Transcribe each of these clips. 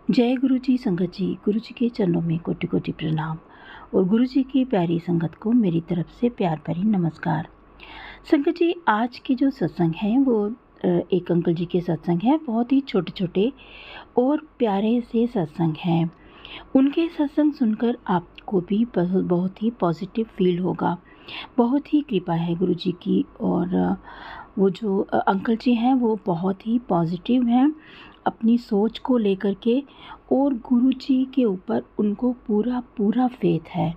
जय गुरु जी संगत जी। गुरु जी के चरणों में कोटि कोटि प्रणाम और गुरु जी की प्यारी संगत को मेरी तरफ से प्यार भरी नमस्कार। संगत जी, आज के जो सत्संग हैं वो एक अंकल जी के सत्संग हैं। बहुत ही छोटे छोटे और प्यारे से सत्संग हैं। उनके सत्संग सुनकर आपको भी बहुत ही पॉजिटिव फील होगा। बहुत ही कृपा है गुरु जी की। और वो जो अंकल जी हैं वो बहुत ही पॉजिटिव हैं अपनी सोच को लेकर के, और गुरु जी के ऊपर उनको पूरा पूरा फेथ है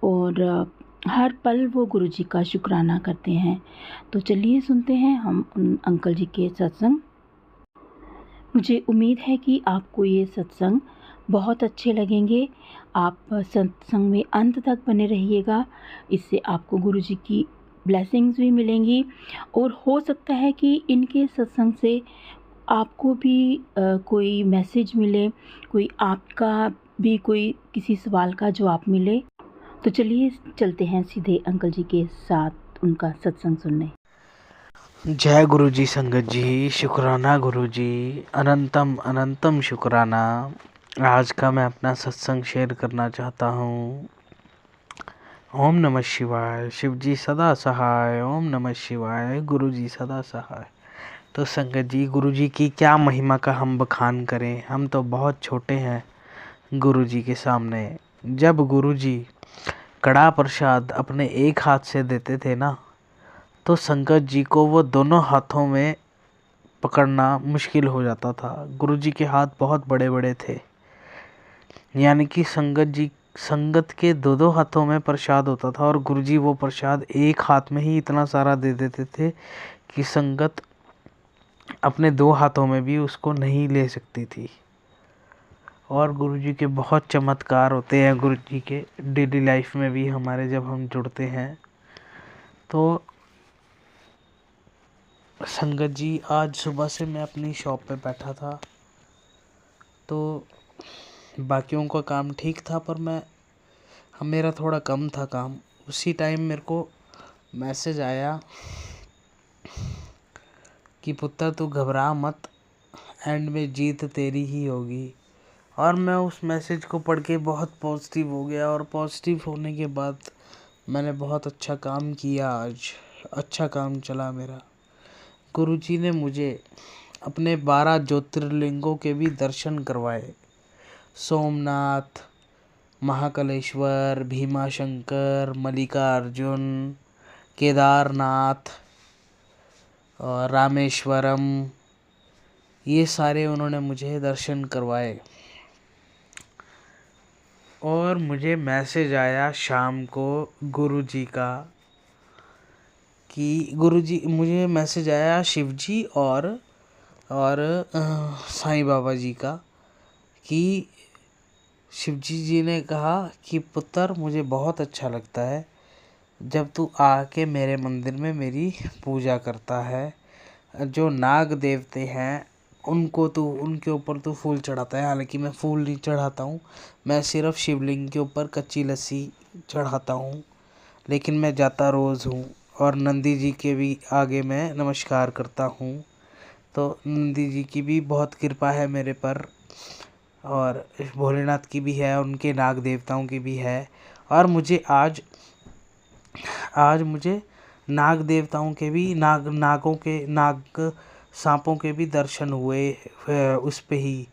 और हर पल वो गुरु जी का शुक्राना करते हैं। तो चलिए सुनते हैं हम उन अंकल जी के सत्संग। मुझे उम्मीद है कि आपको ये सत्संग बहुत अच्छे लगेंगे। आप सत्संग में अंत तक बने रहिएगा। इससे आपको गुरु जी की ब्लेसिंग्स भी मिलेंगी और हो सकता है कि इनके सत्संग से आपको भी कोई मैसेज मिले, कोई आपका भी कोई किसी सवाल का जवाब मिले। तो चलिए चलते हैं सीधे अंकल जी के साथ उनका सत्संग सुनने। जय गुरु जी संगत जी, शुक्राना गुरु जी, अनंतम अनंतम शुक्राना। आज का मैं अपना सत्संग शेयर करना चाहता हूँ। ओम नमः शिवाय, शिव जी सदा सहाय। ओम नमः शिवाय, गुरु जी सदा सहाय। तो संगत जी, गुरु जी की क्या महिमा का हम बखान करें। हम तो बहुत छोटे हैं गुरु जी के सामने। जब गुरु जी कड़ा प्रसाद अपने एक हाथ से देते थे ना, तो संगत जी को वो दोनों हाथों में पकड़ना मुश्किल हो जाता था। गुरुजी के हाथ बहुत बड़े बड़े थे, यानी कि संगत के दो दो हाथों में प्रसाद होता था और गुरुजी वो प्रसाद एक हाथ में ही इतना सारा दे देते थे कि संगत अपने दो हाथों में भी उसको नहीं ले सकती थी। और गुरुजी के बहुत चमत्कार होते हैं गुरुजी के डेली लाइफ में भी हमारे, जब हम जुड़ते हैं तो। संगत जी, आज सुबह से मैं अपनी शॉप पे बैठा था, तो बाकियों का काम ठीक था पर मेरा थोड़ा कम था काम। उसी टाइम मेरे को मैसेज आया कि पुत्र तू घबरा मत, एंड में जीत तेरी ही होगी। और मैं उस मैसेज को पढ़ के बहुत पॉजिटिव हो गया, और पॉजिटिव होने के बाद मैंने बहुत अच्छा काम किया। आज अच्छा काम चला मेरा। गुरुजी ने मुझे अपने 12 ज्योतिर्लिंगों के भी दर्शन करवाए। सोमनाथ, महाकालेश्वर, भीमाशंकर, मल्लिकार्जुन, केदारनाथ और रामेश्वरम, ये सारे उन्होंने मुझे दर्शन करवाए। और मुझे मैसेज आया शाम को गुरुजी का कि गुरुजी, मुझे मैसेज आया शिव जी और साईं बाबा जी का कि शिवजी जी ने कहा कि पुत्र, मुझे बहुत अच्छा लगता है जब तू आके मेरे मंदिर में मेरी पूजा करता है। जो नाग देवते हैं उनके ऊपर तू फूल चढ़ाता है। हालांकि मैं फूल नहीं चढ़ाता हूँ, मैं सिर्फ शिवलिंग के ऊपर कच्ची लस्सी चढ़ाता हूँ, लेकिन मैं जाता रोज़ हूँ। और नंदी जी के भी आगे मैं नमस्कार करता हूँ। तो नंदी जी की भी बहुत कृपा है मेरे पर, और भोलेनाथ की भी है, उनके नाग देवताओं की भी है। और मुझे आज मुझे नाग देवताओं के भी नाग सांपों के भी दर्शन हुए। उस पे ही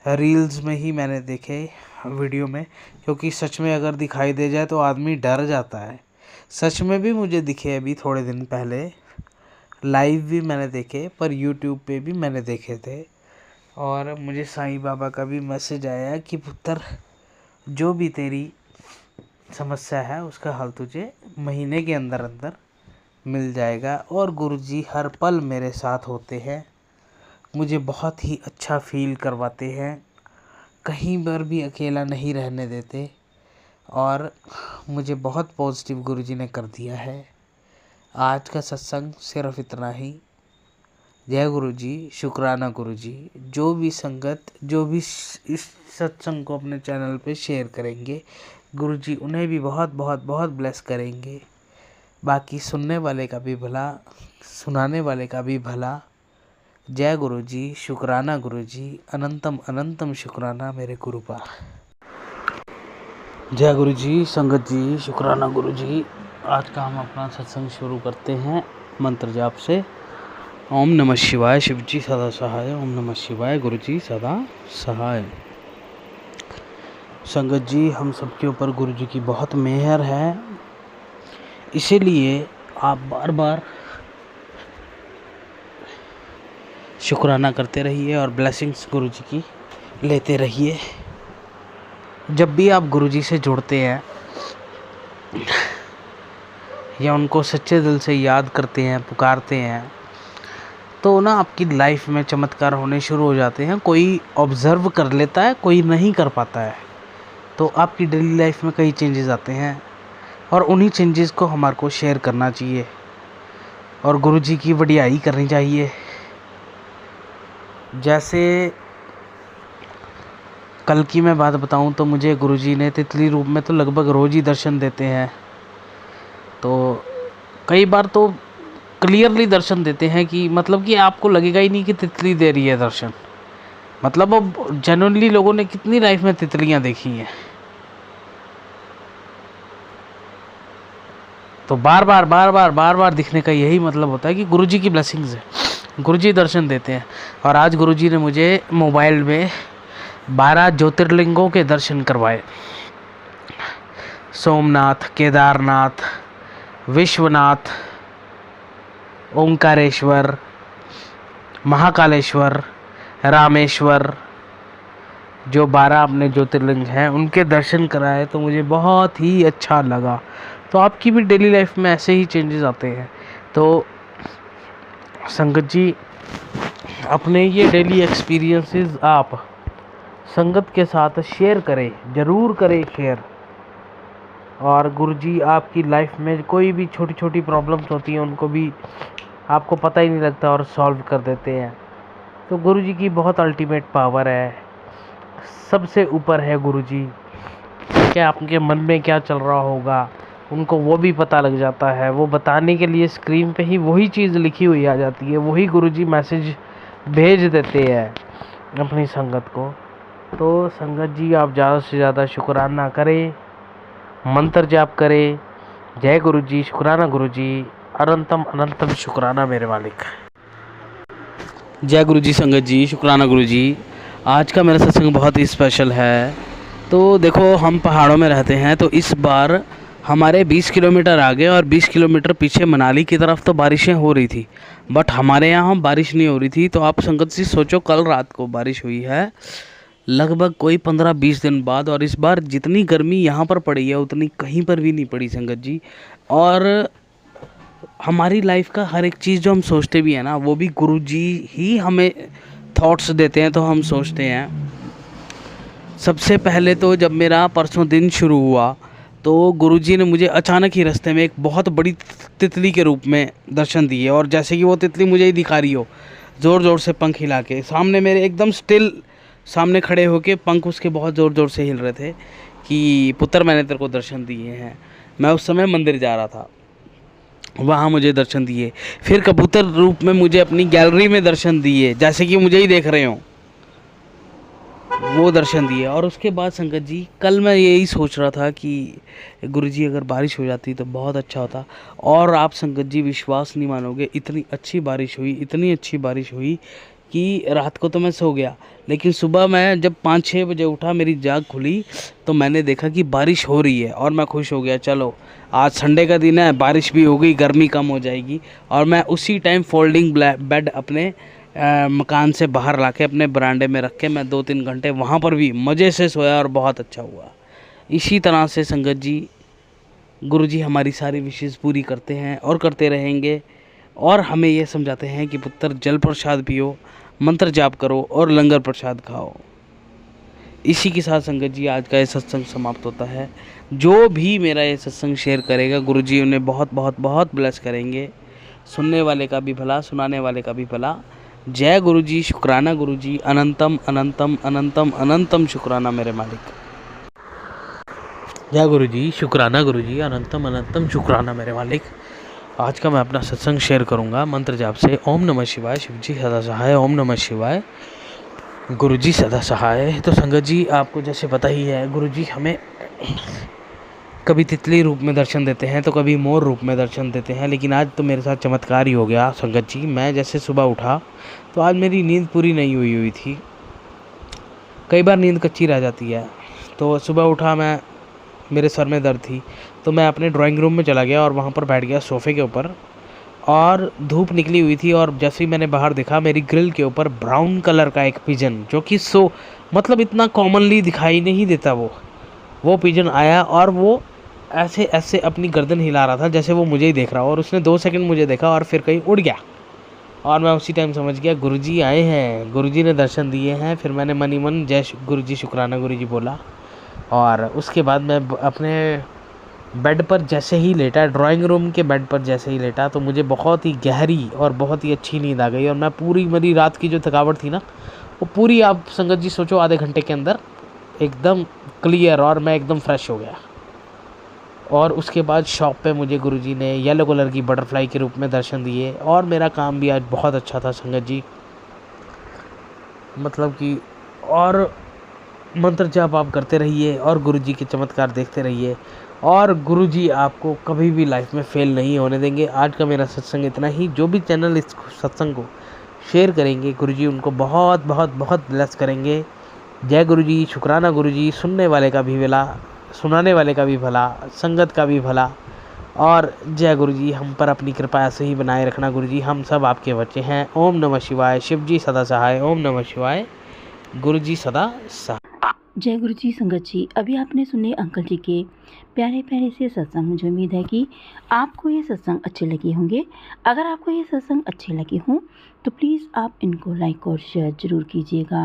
रील्स में ही मैंने देखे, वीडियो में। क्योंकि सच में अगर दिखाई दे जाए तो आदमी डर जाता है। सच में भी मुझे दिखे अभी थोड़े दिन पहले, लाइव भी मैंने देखे, पर यूट्यूब पे भी मैंने देखे थे। और मुझे साईं बाबा का भी मैसेज आया कि पुत्र, जो भी तेरी समस्या है उसका हल तुझे महीने के अंदर अंदर मिल जाएगा। और गुरुजी हर पल मेरे साथ होते हैं, मुझे बहुत ही अच्छा फील करवाते हैं, कहीं पर भी अकेला नहीं रहने देते। और मुझे बहुत पॉजिटिव गुरुजी ने कर दिया है। आज का सत्संग सिर्फ इतना ही। जय गुरु जी, शुक्राना गुरु जी। जो भी संगत, जो भी इस सत्संग को अपने चैनल पे शेयर करेंगे, गुरु जी उन्हें भी बहुत बहुत बहुत ब्लेस करेंगे। बाकी सुनने वाले का भी भला, सुनाने वाले का भी भला। जय गुरु जी, शुक्राना गुरु जी, अनंतम अनंतम शुक्राना मेरे गुरुपा। जय गुरु जी, संगत जी, शुक्राना गुरु जी। आज का हम अपना सत्संग शुरू करते हैं मंत्र जाप से। ओम नमः शिवाय, शिव जी सदा सहाय। ओम नमः शिवाय, गुरु जी सदा सहाय। संगत जी, हम सबके ऊपर गुरु जी की बहुत मेहर है, इसीलिए आप बार बार शुक्राना करते रहिए और ब्लेसिंग्स गुरु जी की लेते रहिए। जब भी आप गुरु जी से जुड़ते हैं या उनको सच्चे दिल से याद करते हैं, पुकारते हैं, तो ना आपकी लाइफ में चमत्कार होने शुरू हो जाते हैं। कोई ऑब्ज़र्व कर लेता है, कोई नहीं कर पाता है। तो आपकी डेली लाइफ में कई चेंजेस आते हैं और उन्हीं चेंजेस को हमारे को शेयर करना चाहिए और गुरु जी की वडियाई करनी चाहिए। जैसे कल की मैं बात बताऊं तो मुझे गुरु जी ने तितली रूप में तो लगभग रोज़ ही दर्शन देते हैं। तो कई बार तो क्लियरली दर्शन देते हैं कि मतलब कि आपको लगेगा ही नहीं कि तितली दे रही है दर्शन। मतलब अब जेन्युइनली लोगों ने कितनी लाइफ में तितलियां देखी हैं। तो बार बार दिखने का यही मतलब होता है कि गुरुजी की ब्लेसिंग्स है, गुरुजी दर्शन देते हैं। और आज गुरुजी ने मुझे मोबाइल में 12 ज्योतिर्लिंगों के दर्शन करवाए। सोमनाथ, केदारनाथ, विश्वनाथ, ओंकारेश्वर, महाकालेश्वर, रामेश्वर, जो 12 अपने ज्योतिर्लिंग हैं उनके दर्शन कराए। तो मुझे बहुत ही अच्छा लगा। तो आपकी भी डेली लाइफ में ऐसे ही चेंजेस आते हैं। तो संगत जी, अपने ये डेली एक्सपीरियंसेस आप संगत के साथ शेयर करें, ज़रूर करें शेयर। और गुरुजी आपकी लाइफ में कोई भी छोटी छोटी प्रॉब्लम्स होती हैं उनको भी आपको पता ही नहीं लगता और सॉल्व कर देते हैं। तो गुरुजी की बहुत अल्टीमेट पावर है, सबसे ऊपर है गुरुजी। क्या आपके मन में क्या चल रहा होगा उनको वो भी पता लग जाता है। वो बताने के लिए स्क्रीन पे ही वही चीज़ लिखी हुई आ जाती है, वही गुरुजी मैसेज भेज देते हैं अपनी संगत को। तो संगत जी, आप ज़्यादा से ज़्यादा शुक्राना करें, मंत्र जाप करें। जय गुरु जी, शुक्राना गुरु जी, अनंतम अनंतम शुक्राना मेरे मालिक। जय गुरु जी, संगत जी, शुक्राना गुरु जी। आज का मेरा सत्संग बहुत ही स्पेशल है। तो देखो, हम पहाड़ों में रहते हैं, तो इस बार हमारे 20 किलोमीटर आगे और 20 किलोमीटर पीछे मनाली की तरफ तो बारिशें हो रही थी, बट हमारे यहाँ बारिश नहीं हो रही थी। तो आप संगत जी सोचो, कल रात को बारिश हुई है लगभग कोई 15-20 दिन बाद, और इस बार जितनी गर्मी यहाँ पर पड़ी है उतनी कहीं पर भी नहीं पड़ी संगत जी। और हमारी लाइफ का हर एक चीज़ जो हम सोचते भी हैं ना, वो भी गुरुजी ही हमें थॉट्स देते हैं। तो हम सोचते हैं, सबसे पहले तो जब मेरा परसों दिन शुरू हुआ तो गुरुजी ने मुझे अचानक ही रास्ते में एक बहुत बड़ी तितली के रूप में दर्शन दिए। और जैसे कि वो तितली मुझे ही दिखा रही हो, ज़ोर ज़ोर से पंख हिला के, सामने मेरे एकदम स्टिल सामने खड़े होके पंख उसके बहुत ज़ोर ज़ोर से हिल रहे थे कि पुत्र मैंने तेरे को दर्शन दिए हैं। मैं उस समय मंदिर जा रहा था, वहाँ मुझे दर्शन दिए। फिर कबूतर रूप में मुझे अपनी गैलरी में दर्शन दिए, जैसे कि मुझे ही देख रहे हों, वो दर्शन दिए। और उसके बाद संगत जी, कल मैं यही सोच रहा था कि गुरुजी अगर बारिश हो जाती तो बहुत अच्छा होता। और आप संगत जी विश्वास नहीं मानोगे, इतनी अच्छी बारिश हुई, इतनी अच्छी बारिश हुई कि रात को तो मैं सो गया, लेकिन सुबह मैं जब 5-6 बजे उठा, मेरी जाग खुली तो मैंने देखा कि बारिश हो रही है। और मैं खुश हो गया, चलो आज संडे का दिन है, बारिश भी हो गई, गर्मी कम हो जाएगी। और मैं उसी टाइम फोल्डिंग बेड अपने मकान से बाहर लाके अपने बरामदे में रख के मैं 2-3 घंटे वहाँ पर भी मज़े से सोया और बहुत अच्छा हुआ। इसी तरह से संगत जी, गुरुजी हमारी सारी विशेष पूरी करते हैं और करते रहेंगे। और हमें ये समझाते हैं कि पुत्र जल प्रसाद पियो, मंत्र जाप करो और लंगर प्रसाद खाओ। इसी के साथ संगत जी, आज का ये सत्संग समाप्त होता है। जो भी मेरा ये सत्संग शेयर करेगा, गुरुजी उन्हें बहुत बहुत बहुत ब्लेस करेंगे। सुनने वाले का भी भला, सुनाने वाले का भी भला। जय गुरु जी, शुक्राना गुरु जी, अनंतम अनंतम अनंतम अनंतम शुक्राना मेरे मालिक। जय गुरु जी, शुक्राना गुरु जी, अनंतम अनंतम शुक्राना मेरे मालिक। आज का मैं अपना सत्संग शेयर करूंगा मंत्र जाप से। ओम नमः शिवाय, शिव जी सदा सहाय। ओम नमः शिवाय, गुरु जी सदा सहाय। तो संगत जी, आपको जैसे पता ही है, गुरु जी हमें कभी तितली रूप में दर्शन देते हैं तो कभी मोर रूप में दर्शन देते हैं, लेकिन आज तो मेरे साथ चमत्कार ही हो गया संगत जी। मैं जैसे सुबह उठा तो आज मेरी नींद पूरी नहीं हुई थी। कई बार नींद कच्ची रह जाती है। तो सुबह उठा मैं, मेरे सर में दर्द थी, तो मैं अपने ड्राइंग रूम में चला गया और वहाँ पर बैठ गया सोफ़े के ऊपर, और धूप निकली हुई थी। और जैसे ही मैंने बाहर देखा, मेरी ग्रिल के ऊपर ब्राउन कलर का एक पिजन, जो कि मतलब इतना कॉमनली दिखाई नहीं देता, वो पिजन आया और वो ऐसे ऐसे अपनी गर्दन हिला रहा था जैसे वो मुझे ही देख रहा हो। और उसने 2 सेकंड मुझे देखा और फिर कहीं उड़ गया। और मैं उसी टाइम समझ गया गुरुजी आए हैं, गुरुजी ने दर्शन दिए हैं। फिर मैंने मन ही मन जय गुरुजी, शुक्राना गुरुजी बोला। और उसके बाद मैं अपने बेड पर जैसे ही लेटा, ड्राइंग रूम के बेड पर जैसे ही लेटा, तो मुझे बहुत ही गहरी और बहुत ही अच्छी नींद आ गई। और मैं पूरी, मेरी रात की जो थकावट थी ना, वो पूरी, आप संगत जी सोचो, आधे घंटे के अंदर एकदम क्लियर, और मैं एकदम फ्रेश हो गया। और उसके बाद शॉप पे मुझे गुरुजी ने येलो कलर की बटरफ्लाई के रूप में दर्शन दिए। और मेरा काम भी आज बहुत अच्छा था संगत जी, मतलब कि। और मंत्र जाप आप करते रहिए और गुरुजी के चमत्कार देखते रहिए, और गुरुजी आपको कभी भी लाइफ में फेल नहीं होने देंगे। आज का मेरा सत्संग इतना ही। जो भी चैनल इस सत्संग को शेयर करेंगे, गुरुजी उनको बहुत बहुत बहुत ब्लेस करेंगे। जय गुरुजी, शुक्राना गुरुजी। सुनने वाले का भी भला, सुनाने वाले का भी भला, संगत का भी भला। और जय गुरुजी, हम पर अपनी कृपा ऐसे ही बनाए रखना गुरुजी, हम सब आपके बच्चे हैं। ओम नमः शिवाय, शिव जी सदा सहाय। ओम नमः शिवाय, गुरुजी सदा सहाय। जय गुरु जी। संगत जी, अभी आपने सुने अंकल जी के प्यारे प्यारे से सत्संग। मुझे उम्मीद है कि आपको ये सत्संग अच्छे लगे होंगे। अगर आपको ये सत्संग अच्छे लगे हों तो प्लीज़ आप इनको लाइक और शेयर ज़रूर कीजिएगा।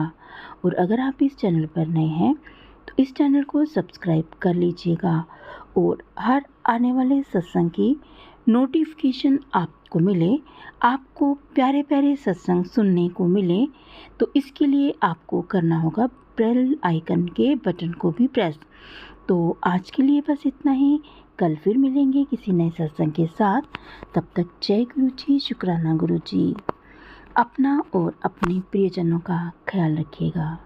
और अगर आप इस चैनल पर नए हैं तो इस चैनल को सब्सक्राइब कर लीजिएगा, और हर आने वाले सत्संग की नोटिफिकेशन आपको मिले, आपको प्यारे प्यारे सत्संग सुनने को मिले, तो इसके लिए आपको करना होगा बेल आइकन के बटन को भी प्रेस। तो आज के लिए बस इतना ही। कल फिर मिलेंगे किसी नए सत्संग के साथ। तब तक जय गुरु जी, शुक्राना गुरु जी। अपना और अपने प्रियजनों का ख्याल रखिएगा।